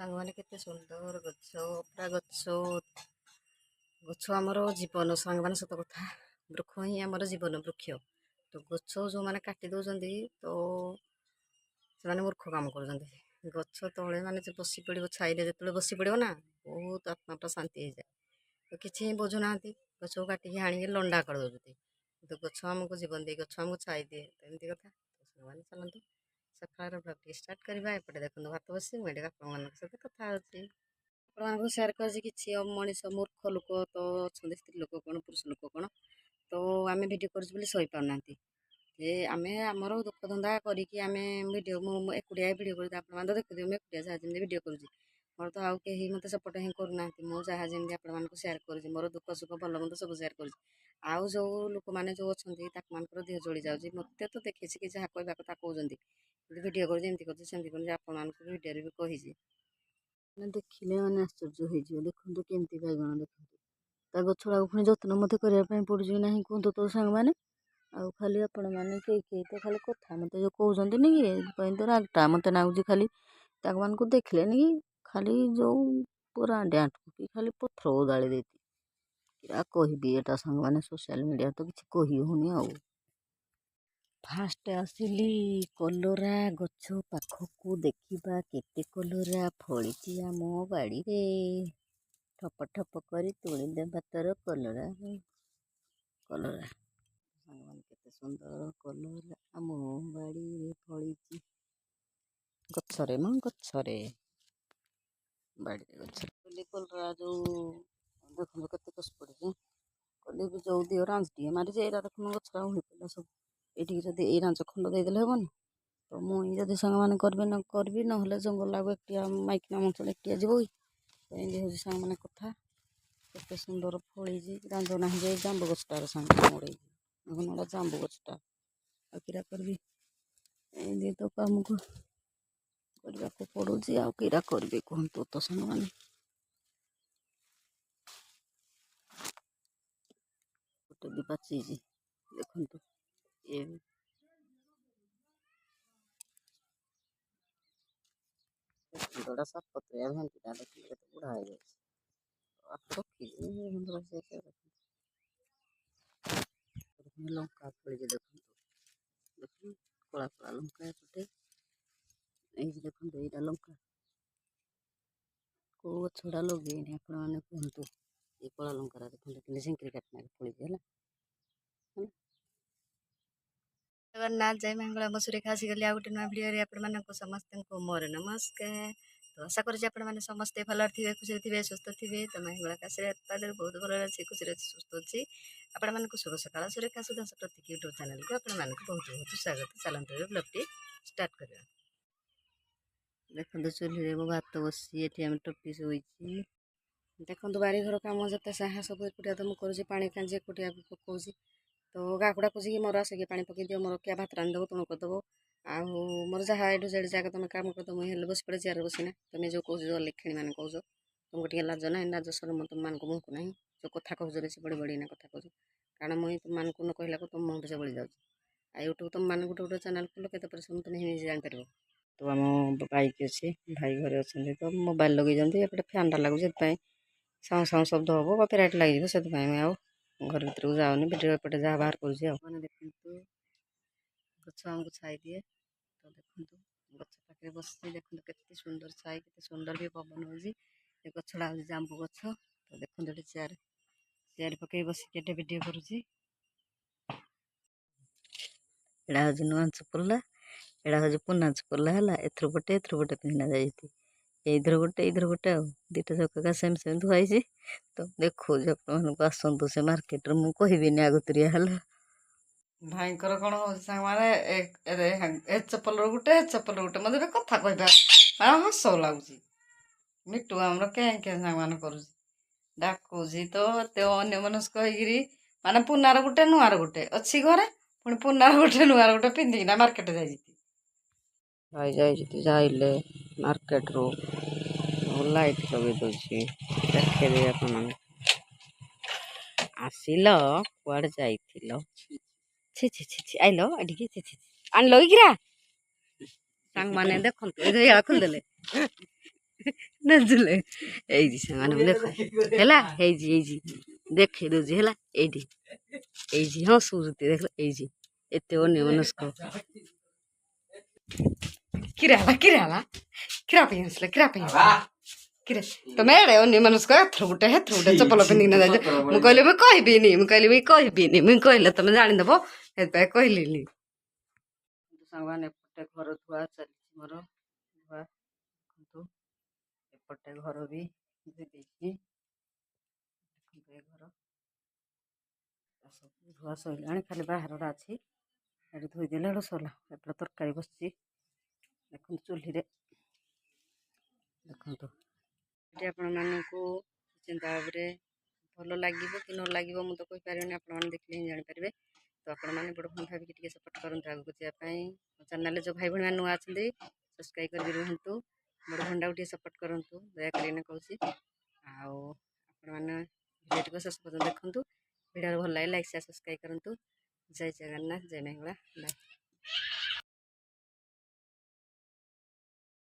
ସାଙ୍ଗମାନେ କେତେ ସୁନ୍ଦର ଗଛ ପୁରା ଗଛ ଗଛ ଆମର ଜୀବନ। ସାଙ୍ଗମାନେ ସତ କଥା, ବୃକ୍ଷ ହିଁ ଆମର ଜୀବନ। ବୃକ୍ଷ ତ ଗଛ ଯେଉଁମାନେ କାଟି ଦେଉଛନ୍ତି ତ ସେମାନେ ମୂର୍ଖ କାମ କରୁଛନ୍ତି। ଗଛ ତଳେ ମାନେ ଯେ ବସି ପଡ଼ିବ, ଛାଇରେ ଯେତେବେଳେ ବସି ପଡ଼ିବ ନା ବହୁତ ଆତ୍ମାଟା ଶାନ୍ତି ହେଇଯାଏ। ତ କିଛି ହିଁ ବୁଝୁନାହାନ୍ତି, ଗଛକୁ କାଟିକି ଆଣିକି ଲଣ୍ଡା କରିଦେଉଛନ୍ତି। କିନ୍ତୁ ଗଛ ଆମକୁ ଜୀବନ ଦିଏ, ଗଛ ଆମକୁ ଛାଇ ଦିଏ। ତ ଏମିତି କଥା। ତ ସାଙ୍ଗମାନେ ଚାଲନ୍ତୁ ସକାଳର ବ୍ଲଗ୍ ଟିକେ ଷ୍ଟାର୍ଟ କରିବା। ଏପଟେ ଦେଖନ୍ତୁ ଭାତ ବସି ମୁଁ ଏଠି ଆପଣମାନଙ୍କ ସହିତ କଥା ହେଉଛି। ଆପଣମାନଙ୍କୁ ସେୟାର କରୁଛି କିଛି ମଣିଷ ମୂର୍ଖ ଲୋକ ତ ଅଛନ୍ତି, ସ୍ତ୍ରୀ ଲୋକ କ'ଣ ପୁରୁଷ ଲୋକ କ'ଣ, ତ ଆମେ ଭିଡ଼ିଓ କରୁଛୁ ବୋଲି ସହିପାରୁନାହାନ୍ତି ଯେ ଆମେ ଆମର ଦୁଃଖ ଧନ୍ଦା କରିକି ଆମେ ଭିଡ଼ିଓ ମୁଁ ଏକୁଟିଆ ଭିଡ଼ିଓ କରୁଛି। ଆପଣମାନେ ତ ଦେଖୁଥିବେ ମୁଁ ଏକୁଟିଆ ଯାହା ଯେମିତି ଭିଡ଼ିଓ କରୁଛି। ମୋର ତ ଆଉ କେହି ମୋତେ ସପୋର୍ଟ ହିଁ କରୁନାହାନ୍ତି। ମୁଁ ଯାହା ଯେମିତି ଆପଣମାନଙ୍କୁ ସେୟାର କରୁଛି, ମୋର ଦୁଃଖ ସୁଖ ଭଲ ମନ୍ଦ ସବୁ ସେୟାର କରୁଛି। ଆଉ ଯେଉଁ ଲୋକମାନେ ଯେଉଁ ଅଛନ୍ତି ତାଙ୍କମାନଙ୍କର ଦେହ ଜଳି ଯାଉଛି। ମୋତେ ତ ଦେଖିଛି କି ଯାହା କହିବା କଥା କହୁଛନ୍ତି, କିନ୍ତୁ ଭିଡ଼ିଓ କରୁଛି ଏମିତି କରୁଛି ସେମିତି କରୁଛି। ଆପଣମାନଙ୍କୁ ଭିଡ଼ିଓରେ ବି କହିଛି, ମାନେ ଦେଖିଲେ ମାନେ ଆଶ୍ଚର୍ଯ୍ୟ ହେଇଯିବ। ଦେଖନ୍ତୁ କେମିତି ବାଇଗଣ, ଦେଖନ୍ତୁ ତା ଗଛଟାକୁ ପୁଣି ଯତ୍ନ ମୋତେ କରିବା ପାଇଁ ପଡ଼ୁଛି କି ନାହିଁ କୁହନ୍ତୁ ତ ସାଙ୍ଗମାନେ। ଆଉ ଖାଲି ଆପଣମାନେ କେହି ତ ଖାଲି କଥା ମୋତେ ଯେଉଁ କହୁଛନ୍ତିନି କି ପାଇଁ ତ ରାଗଟା ମୋତେ ନାଗୁଛି। ଖାଲି ତାଙ୍କମାନଙ୍କୁ ଦେଖିଲେନି କି ଖାଲି ଯେଉଁ ପୁରା ଡ୍ୟାନ୍ସ କି ଖାଲି ପଥର ଓଦାଳି ଦେଇଛି। କିରା କହିବି ଏଟା ସାଙ୍ଗମାନେ, ସୋସିଆଲ ମିଡ଼ିଆ ତ କିଛି କହି ହେଉନି ଆଉ। ଫାଷ୍ଟ ଆସିଲି କଲରା ଗଛ ପାଖକୁ ଦେଖିବା କେତେ କଲରା ଫଳିଛି ଆମ ବାଡ଼ିରେ। ଠପ ଠପ କରି ତୋଳିଦେବା ତୋର କଲରା। ସାଙ୍ଗମାନେ କେତେ ସୁନ୍ଦର କଲରା ଆମ ବାଡ଼ିରେ ଫଳିଛି। ଗଛରେ ବାଡ଼ିରେ ଗଛରେ କଲରା ଯେଉଁ ଦେଖନ୍ତୁ କେତେ କଷି ପଡ଼ିଛି। କଲି ବି ଯେଉଁ ଦିଅ ରାଞ୍ଜିଟିଏ ମାରିଛି, ଏଇଟା ଦେଖୁନ ଗଛଟା ଉଳି ପଡ଼ିଲା ସବୁ। ଏଇଠିକି ଯଦି ଏଇ ରାଞ୍ଜ ଖଣ୍ଡ ଦେଇଦେଲେ ହେବନି ତ ମୁଁ ଯଦି ସାଙ୍ଗମାନେ କରିବି ନହେଲେ ଜଙ୍ଗଲ ଲାଗୁ ଏକଟିଆ ମାଇକିନା ମଣିଷ ଏକଟିଆ ଯିବ କି। ତ ଏମିତି ହେଉଛି ସାଙ୍ଗମାନେ କଥା। କେତେ ସୁନ୍ଦର ଫଳିଛି। ରାଞ୍ଜ ନାହିଁ ଯେ ଜାମ୍ବୁ ଗଛଟାର ସାଙ୍ଗେ ମୋଡ଼େଇଛି। ଦେଖୁନ ଏଇଟା ଜାମ୍ବୁ ଗଛଟା, ଆଉ କିରା କରିବି। ଏମିତି ତ କାମକୁ କରିବାକୁ ପଡ଼ୁଛି, ଆଉ କିରା କରିବି କୁହନ୍ତୁ ତ ସାଙ୍ଗମାନେ। ଗୋଟେ ବି ପାଚିଛି ଦେଖନ୍ତୁ। ଏ ଯୋଉଟା ସାତପତ୍ରିଆ ଭେଣ୍ଡିଟା ଦେଖିଲେ କେତେ ବୁଢ଼ା ହେଇଯାଇଛି। ଲଙ୍କା ଫଳିଛି ଦେଖନ୍ତୁ, କଳା କଳା ଲଙ୍କା ଏପଟେ। ଏଇ ଦେଖନ୍ତୁ ଏଇଟା ଲଙ୍କା, କେଉଁ ଗଛଟା ଲଗେଇନି ଆପଣମାନେ କୁହନ୍ତୁ। ଏ କଳା ଲଙ୍କାଟା ଦେଖନ୍ତୁ କେମିତି ଝିଙ୍କିରି କାଟିନାରେ ଫଳିଛି ହେଲା। ଜଗନ୍ନାଥ ଜୟ ମଙ୍ଗଳା। ମୁଁ ସୁରେଖା ଆସିଗଲି ଆଉ ଗୋଟେ ନୂଆ ଭିଡ଼ିଓରେ ଆପଣମାନଙ୍କୁ ସମସ୍ତଙ୍କୁ ମୋର ନମସ୍କାର। ତ ଆଶା କରୁଛି ଆପଣମାନେ ସମସ୍ତେ ଭଲରେ ଥିବେ, ଖୁସିରେ ଥିବେ, ସୁସ୍ଥ ଥିବେ। ତ ମଙ୍ଗଳା ଆଶୀର୍ବାଦରେ ବହୁତ ଭଲରେ ଅଛି, ଖୁସିରେ ଅଛି, ସୁସ୍ଥ ଅଛି। ଆପଣମାନଙ୍କୁ ଶୁଭ ସକାଳ। ସୁରେଖା ସୁଧାଂଶୁ ପ୍ରତୀକ ୟୁଟ୍ୟୁବ୍ ଚ୍ୟାନେଲକୁ ଆପଣମାନଙ୍କୁ ବହୁତ ବହୁତ ସ୍ୱାଗତ। ଚାଲନ୍ତୁ ଏବେ ବ୍ଲଗ୍ଟି ଷ୍ଟାର୍ଟ କରିବା। ଦେଖନ୍ତୁ ଚୁଲିରେ ମୁଁ ଭାତ ବସି, ଏଠି ଆମେ ଟପି ଶୋଇଛି। ଦେଖନ୍ତୁ ବାରିଘର କାମ ଯେତେ ସାହା ସବୁ ଏକୁଟିଆ ତ ମୁଁ କରୁଛି। ପାଣି କାଞ୍ଜି ଏକୁଟିଆ ବି ପକାଉଛି। ତ ଗାଁକୁ ଡାକୁଛି କି ମୋର ଆସିକି ପାଣି ପକାଇ ଦିଅ, ମୋର କିଆ ଭାତ ରାନ୍ଧିଦେବ, ତୁଣ କରିଦେବ। ଆଉ ମୋର ଯାହା ଏଠୁ ସେଠି ଜାଗା ତୁମେ କାମ କରିଦେବ। ମୁଁ ହେଲେ ବସି ପଡ଼େ ଚେୟାରରେ ବସିନା। ତୁମେ ଯେଉଁ କହୁଛ ଯେଉଁ ଲେଖିଣୀ ମାନେ କହୁଛ, ତୁମକୁ ଟିକେ ଲାଜ ନାହିଁ, ଲାଜ ସରମ ତୁମମାନଙ୍କୁ ମୁହଁକୁ ନାହିଁ। ଯେଉଁ କଥା କହୁଛ ବେଶୀ ବଡ଼ି ବଡ଼ିନା କଥା କହୁଛ, କାରଣ ମୁଁ ତୁମମାନଙ୍କୁ ନ କହିଲାକୁ ତୁମ ମୁହଁଠୁ ସେ ବଳି ଯାଉଛି। ଆଉ ୟୁଟ୍ୟୁବ୍ ତୁମମାନଙ୍କୁ ଗୋଟେ ଚ୍ୟାନେଲ୍ ଖୋଲ, କେତେ ପରିଶ୍ରମ ତୁମେ ନିଜେ ଜାଣିପାରିବ। ତ ଆମ ବାଇକ୍ ଅଛି, ଭାଇ ଘରେ ଅଛନ୍ତି ତ ମୋବାଇଲ୍ ଲଗେଇଛନ୍ତି। ଏପଟେ ଫ୍ୟାନ୍ଟା ଲାଗୁଛି, ସେଥିପାଇଁ ସାଉଁ ସାଉଁ ଶବ୍ଦ ହେବ, କପିରାଇଟ୍ ଲାଗିଯିବ। ସେଥିପାଇଁ ମୁଁ ଆଉ ଘର ଭିତରକୁ ଯାଉନି, ଭିଡ଼ିଓ ଏପଟେ ଯାହା ବାହାର କରୁଛି। ଆଉ ମାନେ ଦେଖନ୍ତୁ ଗଛ ଆମକୁ ଛାଇ ଦିଏ। ତ ଦେଖନ୍ତୁ ଗଛ ପାଖରେ ବସିଛି, ଦେଖନ୍ତୁ କେତେ ସୁନ୍ଦର ଛାଇ, କେତେ ସୁନ୍ଦର ବି ପବନ ହେଉଛି। ଏ ଗଛଟା ହେଉଛି ଜାମ୍ବୁ ଗଛ। ତ ଦେଖନ୍ତୁ ଏଠି ଚେୟାର ପକାଇ ବସିକି ଏଠି ଭିଡ଼ିଓ କରୁଛି। ଏଇଟା ହେଉଛି ନୂଆଞ୍ଚ ପୋଲା, ଏଇଟା ହେଉଛି ପୁନାଞ୍ଚ ପୋଲା ହେଲା। ଏଥିରୁ ଗୋଟେ ପିନ୍ଧା ଯାଇଛି। ଏଇଥିର ଗୋଟେ ଆଉ ଦୁଇଟା ଚକା ସେମ୍ ଥୁଆ ହେଇଛି। ତ ଦେଖଉଛି ଆପଣମାନଙ୍କୁ, ଆସନ୍ତୁ ସେ ମାର୍କେଟରେ। ମୁଁ କହିବିନି ଆଗତୁରିଆ ହେଲା। ଭାଇଙ୍କର କ'ଣ ହେଉଛି ସାଙ୍ଗମାନେ, ଏ ଚପଲର ଗୋଟେ ମୋତେ ଏବେ କଥା କହିବା ହସ ଲାଗୁଛି। ମିଟୁ ଆମର କେଁ ସାଙ୍ଗମାନେ କରୁଛି, ଡାକୁଛି ତ ଏତେ ଅନ୍ୟମନସ୍କ ହେଇକିରି। ମାନେ ପୁନାର ଗୋଟେ ନୂଆର ଗୋଟେ ଅଛି ଘରେ, ପୁଣି ପୁନାର ଗୋଟେ ନୂଆର ଗୋଟେ ପିନ୍ଧିକିନା ମାର୍କେଟ ଯାଇଛି। ଭାଇ ଯାଇଲେ ମାର୍କେଟରୁ ଲାଇଟ୍ ଲଗେଇ ଦେଉଛି, ଦେଖେଇଦେବି ଆପଣମାନଙ୍କୁ। ଆସିଲ କୁଆଡ଼େ ଯାଇଥିଲ? ଛି ଆଇଲ ଏଠିକି, ଆଣିଲ କିରା ସାଙ୍ଗମାନେ ଦେଖନ୍ତୁ। ଖୋଲିଦେଲେ ନାଚୁଲେ ଏଇଠି ସେମାନେ ଦେଖ ହେଲା ହେଇଛି ଦେଖେଇ ଦଉଛି ହେଲା ଏଇଠି ହଁ ସୁରୁତି ଦେଖ ଏଇଠି ଏତେ ଅନ୍ୟମନସ୍କ କିରା ପାଇଁ ଆସିଲା କିରେ ତମେ ଏଡ଼େ ଅନ୍ୟମନସ୍କ ଏଥର ଗୋଟେ ଚପଲ ପିନ୍ଧିକିନା ଯାଇଛ ମୁଁ କହିଲି ମୁଁ କହିବିନି ମୁଁ କହିଲେ ତମେ ଜାଣିଦବ ସେଥିପାଇଁ କହିଲିନି ସାଙ୍ଗମାନେ ଏପଟେ ଘର ଧୁଆ ଚାଲିଛି ମୋର ଧୁଆ ଦେଖନ୍ତୁ ଏପଟେ ଘର ବି ଧୋଇ ଦେଇଛି ଘର ସବୁ ଧୁଆ ସରିଲାଣି ଖାଲି ବାହାରଟା ଅଛି ଏଠି ଧୋଇଦେଲେ ଏଠୁ ସରିଲା ଏପଟେ ତରକାରୀ ବସିଛି ଦେଖନ୍ତୁ ଚୁଲିରେ ଦେଖନ୍ତୁ ଏଠି ଆପଣମାନଙ୍କୁ ଚିନ୍ତା ଭାବରେ ଭଲ ଲାଗିବ କି ନ ଲାଗିବ ମୁଁ ତ କହିପାରିବିନି ଆପଣମାନେ ଦେଖିଲେ ହିଁ ଜାଣିପାରିବେ ତ ଆପଣମାନେ ବଡ଼ ଭଉଣୀ ଭାବିକି ଟିକେ ସପୋର୍ଟ କରନ୍ତୁ ଆଗକୁ ଯିବା ପାଇଁ ମୋ ଚ୍ୟାନେଲରେ ଯେଉଁ ଭାଇ ଭଉଣୀମାନେ ନୂଆ ଅଛନ୍ତି ସବସ୍କ୍ରାଇବ୍ କରିକି ରୁହନ୍ତୁ ବଡ଼ ଭଉଣୀଟାକୁ ଟିକେ ସପୋର୍ଟ କରନ୍ତୁ ଦୟାକରି କହୁଛି ଆଉ ଆପଣମାନେ ଭିଡ଼ିଓଟିକୁ ଶେଷ ପର୍ଯ୍ୟନ୍ତ ଦେଖନ୍ତୁ ଭିଡ଼ିଓ ଭଲ ଲାଗେ ଲାଇକ୍ ସେୟାର ସବସ୍କ୍ରାଇବ୍ କରନ୍ତୁ ଜୟ ଜଗନ୍ନାଥ ଜୟ ମଙ୍ଗଳା ବାଏ।